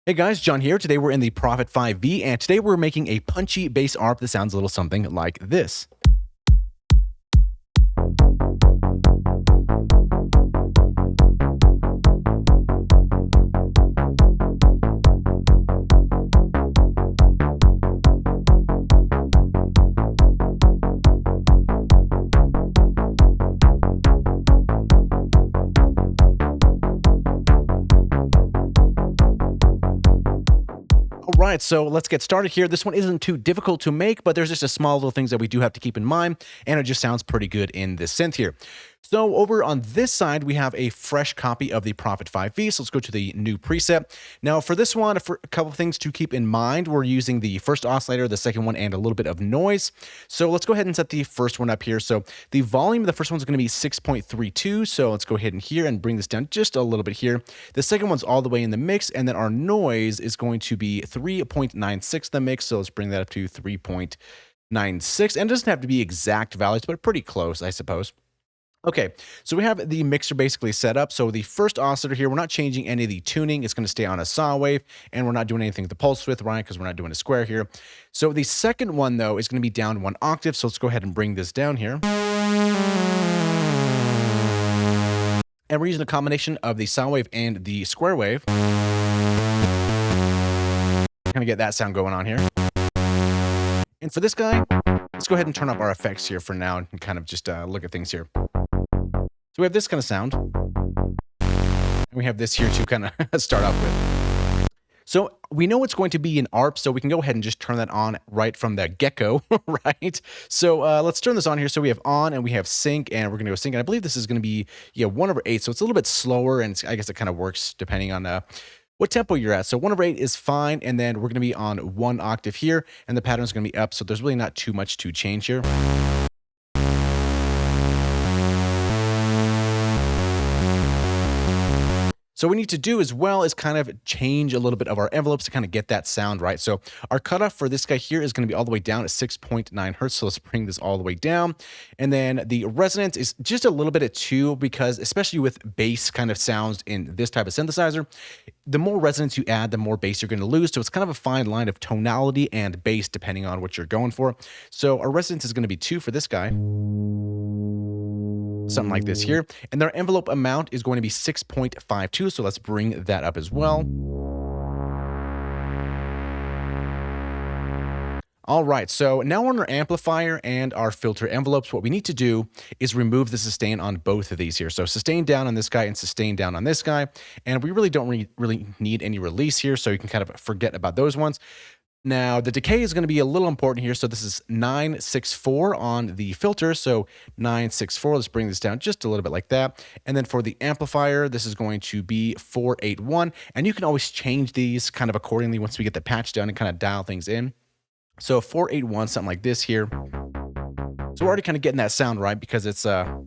Hey guys, John here. Today we're in the Prophet 5V, and today we're making a punchy bass ARP that sounds a little something like this. All right, so let's get started here. This one isn't too difficult to make, but there's just a small little things that we do have to keep in mind, and it just sounds pretty good in this synth here. So over on this side, we have a fresh copy of the Prophet 5V, so let's go to the new preset. Now for this one, for a couple of things to keep in mind, we're using the first oscillator, the second one, and a little bit of noise. So let's go ahead and set the first one up here. So the volume of the first one's going to be 6.32, so let's go ahead and here and bring this down just a little bit here. The second one's all the way in the mix, and then our noise is going to be 3.96 the mix, so let's bring that up to 3.96, and it doesn't have to be exact values, but pretty close, I suppose. Okay, so we have the mixer basically set up. So the first oscillator here, we're not changing any of the tuning. It's going to stay on a saw wave, and we're not doing anything with the pulse width, right? Because we're not doing a square here. So the second one, though, is going to be down 1 octave. So let's go ahead and bring this down here. And we're using a combination of the saw wave and the square wave. Kind of get that sound going on here. And for this guy, let's go ahead and turn up our effects here for now and kind of just look at things here. So we have this kind of sound, and we have this here to kind of start off with. So we know it's going to be an ARP, so we can go ahead and just turn that on right from the get-go, right? So let's turn this on here. So we have on, and we have sync, and we're going to go sync. And I believe this is going to be 1/8, so it's a little bit slower, and I guess it kind of works depending on what tempo you're at. So 1/8 is fine, and then we're going to be on 1 octave here, and the pattern is going to be up, so there's really not too much to change here. So what we need to do as well is kind of change a little bit of our envelopes to kind of get that sound right. So our cutoff for this guy here is going to be all the way down at 6.9 hertz. So let's bring this all the way down. And then the resonance is just a little bit at 2, because especially with bass kind of sounds in this type of synthesizer, the more resonance you add, the more bass you're going to lose. So it's kind of a fine line of tonality and bass depending on what you're going for. So our resonance is going to be 2 for this guy. Something like this here. And their envelope amount is going to be 6.52. So let's bring that up as well. All right, so now we're on our amplifier and our filter envelopes. What we need to do is remove the sustain on both of these here. So sustain down on this guy and sustain down on this guy. And we really don't really need any release here, so you can kind of forget about those ones. Now, the decay is going to be a little important here. So this is 964 on the filter. So 964, let's bring this down just a little bit like that. And then for the amplifier, this is going to be 481. And you can always change these kind of accordingly once we get the patch down and kind of dial things in. So 481, something like this here. So we're already kind of getting that sound right, because it's an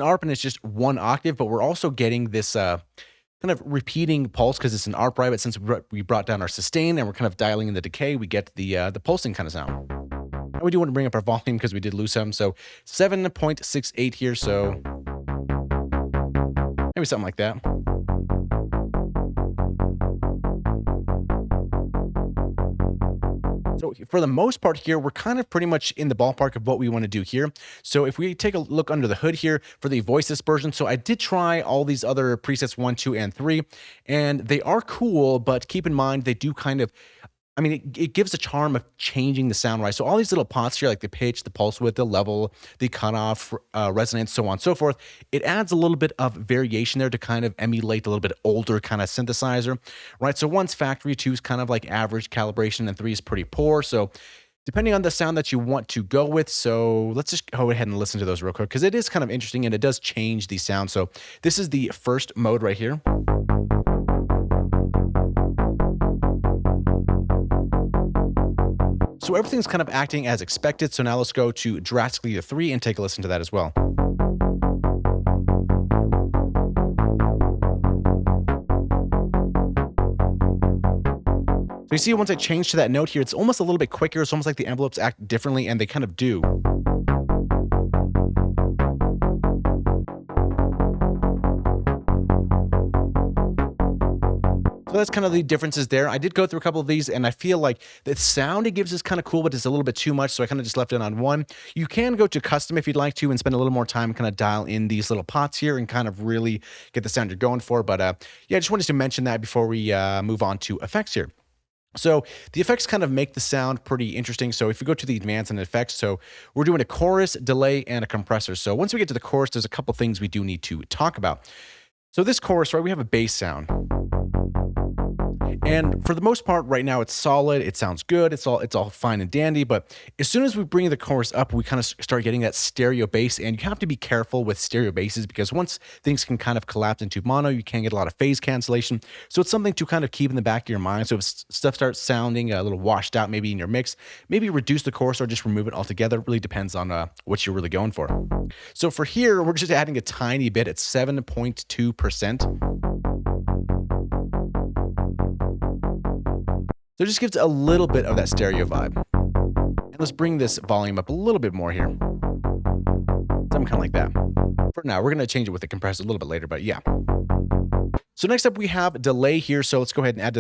ARP and it's just 1 octave, but we're also getting this kind of repeating pulse because it's an ARP, right? But since we brought down our sustain and we're kind of dialing in the decay, we get the pulsing kind of sound. And we do want to bring up our volume because we did lose some. So 7.68 here. So maybe something like that. So for the most part here, we're kind of pretty much in the ballpark of what we want to do here. So if we take a look under the hood here for the voice dispersion, so I did try all these other presets 1, 2, and 3, and they are cool, but keep in mind they do kind of, I mean, it gives a charm of changing the sound, right? So all these little pots here, like the pitch, the pulse width, the level, the cutoff, resonance, so on and so forth, it adds a little bit of variation there to kind of emulate a little bit older kind of synthesizer, right? So 1's factory, 2's kind of like average calibration, and 3 is pretty poor. So depending on the sound that you want to go with, so let's just go ahead and listen to those real quick, because it is kind of interesting and it does change the sound. So this is the first mode right here. So everything's kind of acting as expected. So now let's go to drastically to 3 and take a listen to that as well. So you see, once I change to that note here, it's almost a little bit quicker. It's almost like the envelopes act differently, and they kind of do. So that's kind of the differences there. I did go through a couple of these, and I feel like the sound it gives is kind of cool, but it's a little bit too much, so I kind of just left it on one. You can go to custom if you'd like to and spend a little more time kind of dial in these little pots here and kind of really get the sound you're going for. But yeah, I just wanted to mention that before we move on to effects here. So the effects kind of make the sound pretty interesting. So if we go to the advanced and effects, so we're doing a chorus, delay, and a compressor. So once we get to the chorus, there's a couple things we do need to talk about. So this chorus, right, we have a bass sound. And for the most part right now, it's solid. It sounds good. It's all fine and dandy. But as soon as we bring the chorus up, we kind of start getting that stereo bass. And you have to be careful with stereo basses because once things can kind of collapse into mono, you can get a lot of phase cancellation. So it's something to kind of keep in the back of your mind. So if stuff starts sounding a little washed out, maybe in your mix, maybe reduce the chorus or just remove it altogether. It really depends on what you're really going for. So for here, we're just adding a tiny bit at 7.2%. So it just gives a little bit of that stereo vibe. And let's bring this volume up a little bit more here. Something kind of like that. For now, we're going to change it with the compressor a little bit later, but yeah. So next up, we have delay here. So let's go ahead and add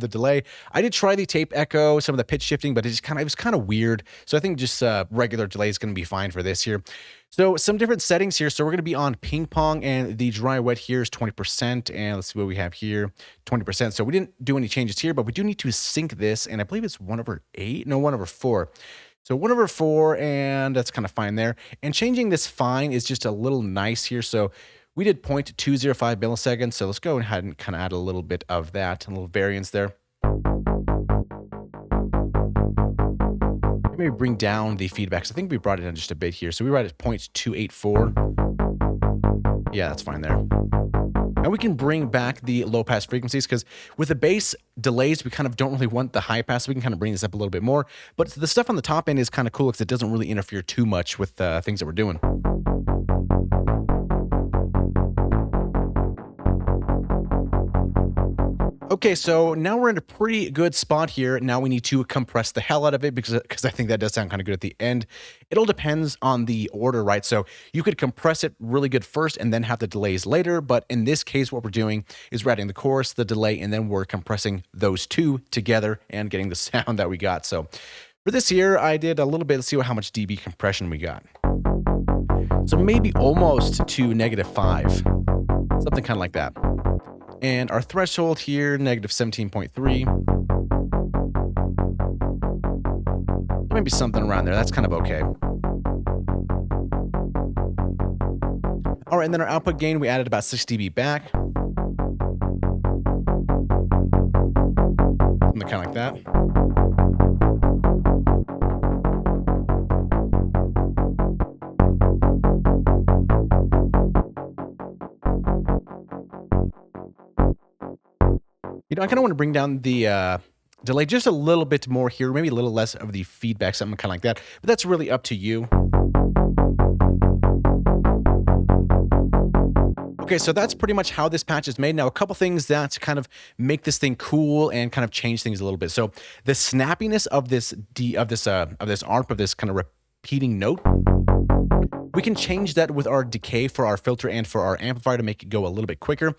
the delay. I did try the tape echo, some of the pitch shifting, but it was kind of weird. So I think just regular delay is going to be fine for this here. So some different settings here. So we're going to be on ping pong, and the dry wet here is 20%. And let's see what we have here, 20%. So we didn't do any changes here, but we do need to sync this. And I believe it's 1/8. No, 1/4. So 1/4, and that's kind of fine there. And changing this fine is just a little nice here. So we did 0.205 milliseconds. So let's go ahead and kind of add a little bit of that, a little variance there. Maybe bring down the feedback. So I think we brought it in just a bit here. So we write it 0.284. Yeah, that's fine there. And we can bring back the low pass frequencies because with the bass delays, we kind of don't really want the high pass. So we can kind of bring this up a little bit more. But the stuff on the top end is kind of cool because it doesn't really interfere too much with things that we're doing. Okay, so now we're in a pretty good spot here. Now we need to compress the hell out of it because I think that does sound kind of good at the end. It all depends on the order, right? So you could compress it really good first and then have the delays later. But in this case, what we're doing is we're adding the chorus, the delay, and then we're compressing those two together and getting the sound that we got. So for this here, I did a little bit. Let's see how much dB compression we got. So maybe almost to -5, something kind of like that. And our threshold here, -17.3. Maybe something around there. That's kind of okay. All right, and then our output gain, we added about 6 dB back. Something kind of like that. You know, I kind of want to bring down the delay just a little bit more here, maybe a little less of the feedback, something kind of like that, but that's really up to you. Okay, so that's pretty much how this patch is made. Now, a couple things that kind of make this thing cool and kind of change things a little bit. So the snappiness of this ARP, of this kind of repeating note, we can change that with our decay for our filter and for our amplifier to make it go a little bit quicker.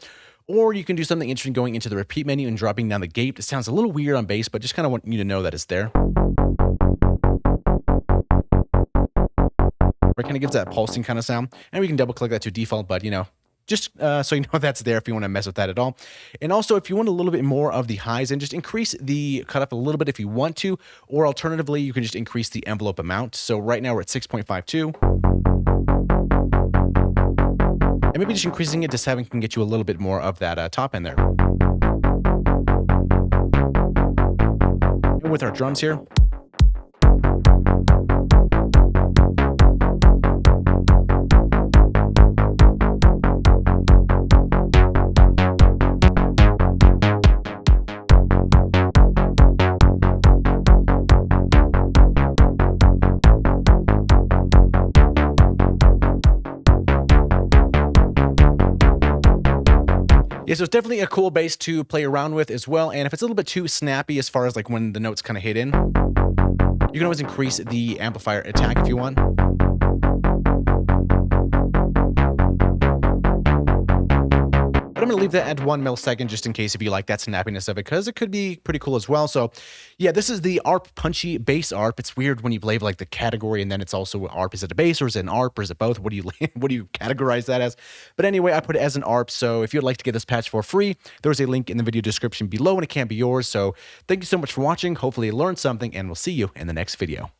Or you can do something interesting going into the repeat menu and dropping down the gate. It sounds a little weird on bass, but just kind of want you to know that it's there. It kind of gives that pulsing kind of sound. And we can double click that to default, but you know, just so you know that's there if you want to mess with that at all. And also, if you want a little bit more of the highs, and just increase the cutoff a little bit if you want to, or alternatively, you can just increase the envelope amount. So right now we're at 6.52. And maybe just increasing it to 7 can get you a little bit more of that top end there. And with our drums here. Yeah, so it's definitely a cool bass to play around with as well. And if it's a little bit too snappy as far as like when the notes kind of hit in, you can always increase the amplifier attack if you want. But I'm going to leave that at 1 millisecond just in case if you like that snappiness of it, because it could be pretty cool as well. So yeah, this is the ARP Punchy bass ARP. It's weird when you label like the category and then it's also ARP. Is it a bass or is it an ARP or is it both? What do you categorize that as? But anyway, I put it as an ARP. So if you'd like to get this patch for free, there's a link in the video description below and it can be yours. So thank you so much for watching. Hopefully you learned something and we'll see you in the next video.